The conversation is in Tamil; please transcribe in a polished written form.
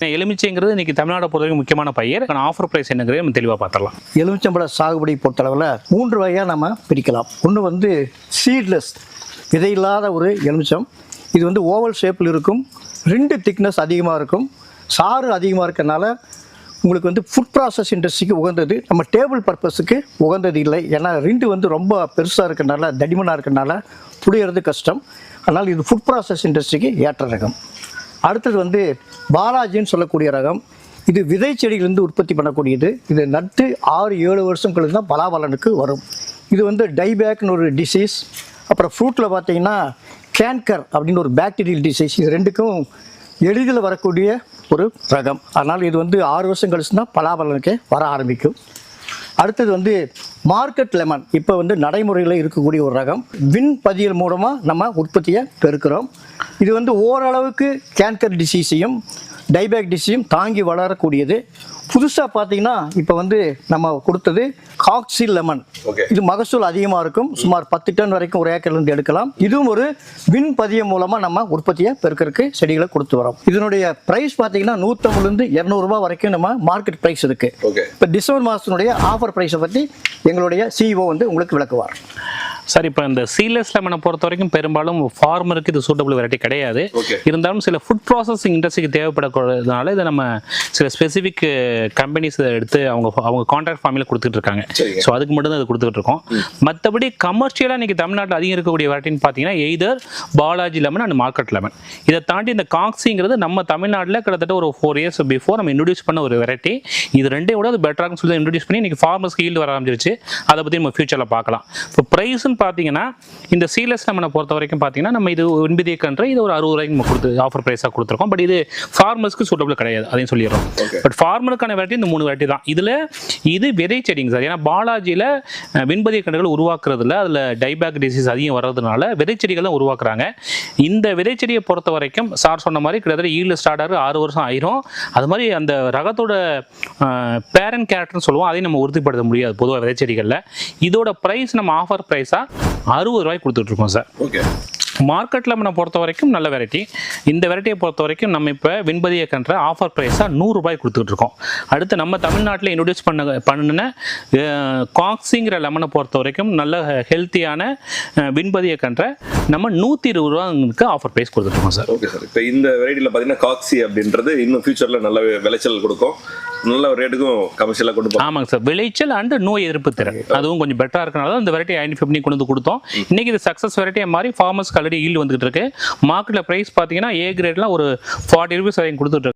எலுமிச்சைங்கிறது இன்னைக்கு தமிழ்நாடு பொறுத்தவரைக்கும் முக்கியமான பயிர். ஆஃபர் பிரைஸ் என்னங்கிறது நம்ம தெளிவாக பார்த்துடலாம். எலுமிச்சம்பழ சாகுபடி பொறுத்தளவில் 3 வகையாக நம்ம பிரிக்கலாம். ஒன்று வந்து சீட்லெஸ், விதையில்லாத ஒரு எலுமிச்சம். இது வந்து ஓவல் ஷேப்பில் இருக்கும், 2 திக்னஸ் அதிகமாக இருக்கும், சாறு அதிகமாக இருக்கிறனால உங்களுக்கு வந்து ஃபுட் ப்ராசஸ் இண்டஸ்ட்ரிக்கு உகந்தது. நம்ம டேபிள் பர்பஸுக்கு உகந்தது இல்லை. ஏன்னா 2 வந்து ரொம்ப பெருசாக இருக்கிறனால, தடிமனாக இருக்கிறனால புளியறது கஷ்டம். அதனால் இது ஃபுட் ப்ராசஸ் இண்டஸ்ட்ரிக்கு ஏற்ற ரகம். அடுத்தது வந்து பாலாஜின்னு சொல்லக்கூடிய ரகம். இது விதை செடியிலிருந்து உற்பத்தி பண்ணக்கூடியது. இது நட்டு 6-7 வருஷம் கழித்து தான் பலாபலனுக்கு வரும். இது வந்து டைபேக்னு ஒரு டிசீஸ், அப்புறம் ஃப்ரூட்டில் பார்த்தீங்கன்னா கேன்கர் அப்படின்னு ஒரு பாக்டீரியல் டிசீஸ், இது 2க்கும் எளிதில் வரக்கூடிய ஒரு ரகம். அதனால் இது வந்து 6 வருஷம் கழிச்சு தான் பலாபலனுக்கே வர ஆரம்பிக்கும். அடுத்தது வந்து மார்க்கெட் லெமன், இப்போ வந்து நடைமுறையில் இருக்கக்கூடிய ஒரு ரகம். வின் பதியல் மூலமாக நம்ம உற்பத்தியை பெருக்கிறோம். இது வந்து ஓரளவுக்கு கேன்கர் டிசீஸையும் டைபேக் டிசீஸையும் தாங்கி வளரக்கூடியது. புதுசாக பார்த்தீங்கன்னா இப்போ வந்து நம்ம கொடுத்தது காக்ஸில் லெமன். இது மகசூல் அதிகமாக இருக்கும், சுமார் 10 டன் வரைக்கும் ஒரு ஏக்கர்லேருந்து எடுக்கலாம். இதுவும் ஒரு வின் பதியம் மூலமாக நம்ம உற்பத்தியை பெருக்கிறதுக்கு செடிகளை கொடுத்து வரோம். இதனுடைய ப்ரைஸ் பார்த்தீங்கன்னா 150லேருந்து 200 ரூபாய் வரைக்கும் நம்ம மார்க்கெட் ப்ரைஸ் இருக்குது. இப்போ டிசம்பர் மாதத்தினுடைய ஆஃபர் ப்ரைஸை பற்றி எங்களுடைய சிஇஓ வந்து உங்களுக்கு விளக்குவார். சார், இப்போ இந்த சீட்லெஸ் லெமனை பொறுத்த வரைக்கும் பெரும்பாலும் ஃபார்மருக்கு இது சூட்டபிள் வெரைட்டி கிடையாது. இருந்தாலும் சில ஃபுட் ப்ராசஸிங் இண்டஸ்ட்ரிக்கு தேவைப்படக்கூடியதுனால இதை நம்ம சில ஸ்பெசிஃபிக் கம்பெனிஸ் எடுத்து அவங்க கான்ட்ராக்ட் ஃபார்மில் கொடுத்துட்டு இருக்காங்க. ஸோ அதுக்கு மட்டும் தான் அது கொடுத்துட்டு இருக்கோம். மற்றபடி கமர்ஷியலாக இன்னைக்கு தமிழ்நாட்டில் அதிகம் இருக்கக்கூடிய வெரைட்டின்னு பார்த்தீங்கன்னா either Balaji lemon and market lemon. இதை தாண்டி இந்த காக்ஸிங்கிறது நம்ம தமிழ்நாட்டில் கிட்டத்தட்ட ஒரு 4 இயர்ஸ் பிஃபோர் நம்ம இன்ட்ரடியூஸ் பண்ண ஒரு வெரைட்டி. இது 2 விட அது பெட்டராக சொல்லி இன்ட்ரடியூஸ் பண்ணி இன்னைக்கு ஃபார்மர்ஸ்க்கு ஈல்டு வர ஆரம்பிச்சிருச்சு. அதை பற்றி நம்ம ஃபியூச்சரில் பார்க்கலாம். இப்போ ப்ரைஸ்ன்னு பார்த்தீங்கன்னா இந்த சீட்லெஸ் லெமனை பொறுத்த வரைக்கும் பார்த்தீங்கன்னா நம்ம இது விண்பதிய கன்று இது ஒரு 60 ரூபாய்க்கு நம்ம கொடுத்து ஆஃபர் ப்ரைஸாக கொடுத்துருக்கோம். பட் இது ஃபார்மர்ஸ்க்கு சூட்டபிள் கிடையாது, அதையும் சொல்லிடுறோம். பட் ஃபார்மருக்கான வெரைட்டி இந்த 3 வெரைட்டி தான். இதில் இது விதை செடிங்க சார். ஏன்னா பாலாஜியில் விண்பதிய கன்றுகள் உருவாக்குறதுல அதில் டைபேக் டிசீஸ் அதிகம் வர்றதுனால விதை செடிகள் தான் உருவாக்குறாங்க. இந்த விதை செடியை பொறுத்த வரைக்கும் சார் சொன்ன மாதிரி கிட்டத்தட்ட ஈல்டு ஸ்டார்ட் ஆகுது 6 வருஷம் ஆயிரும். அது மாதிரி அந்த ரகத்தோட பேரண்ட் கேரக்டர்னு சொல்லுவோம், அதையும் நம்ம உறுதிப்படுத்த முடியாது பொதுவாக விதை செடிகளில். இதோட ப்ரைஸ் நம்ம ஆஃபர் ப்ரைஸாக 60 ரூபாய்க்கு கொடுத்துட்ருக்கோம் சார். மார்க்கெட் லெமனை பொறுத்த வரைக்கும் நல்ல வெரைட்டி. இந்த வெரைட்டியை பொறுத்த வரைக்கும் நம்ம இப்போ விண்பதிய கன்ற ஆஃபர் ப்ரைஸாக 100 ரூபாய் கொடுத்துட்ருக்கோம். அடுத்து நம்ம தமிழ்நாட்டில் இன்ட்ரடியூஸ் பண்ணின காக்ஸிங்கிற லெமனை பொறுத்த வரைக்கும் நல்ல ஹெல்த்தியான விண்பதிய கன்ற நம்ம 120 ரூபாய்க்கு ஆஃபர் ப்ரைஸ் கொடுத்துட்ருக்கோம் சார். Okay sir. இப்போ இந்த வெரைட்டியில் பார்த்தீங்கன்னா காக்ஸி அப்படின்றது இன்னும் ஃபியூச்சரில் நல்ல விளைச்சல் கொடுக்கும், நல்ல ரேட்டுக்கும் கமர்ஷியலாக கொண்டு போகும். ஆமாங்க சார். விளைச்சல் அண்ட் நோய் எதிர்ப்பு திறன் அதுவும் கொஞ்சம் பெட்டராக இருக்கனால இந்த வெரைட்டி ஐடென்டிஃபை பண்ணி கொண்டு வந்து கொடுத்தோம். இன்னைக்கு இது சக்ஸஸ் வெரைட்டியாக மாதிரி ஃபார்மர்ஸ்க்கு ஆல்ரெடி ஈல்டு வந்துட்டு இருக்கு. மார்க்கெட்டில் ப்ரைஸ் பார்த்தீங்கன்னா ஏ கிரேட்லாம் ஒரு 40 ரூபீஸ் வரைக்கும் கொடுத்துட்டு இருக்கு.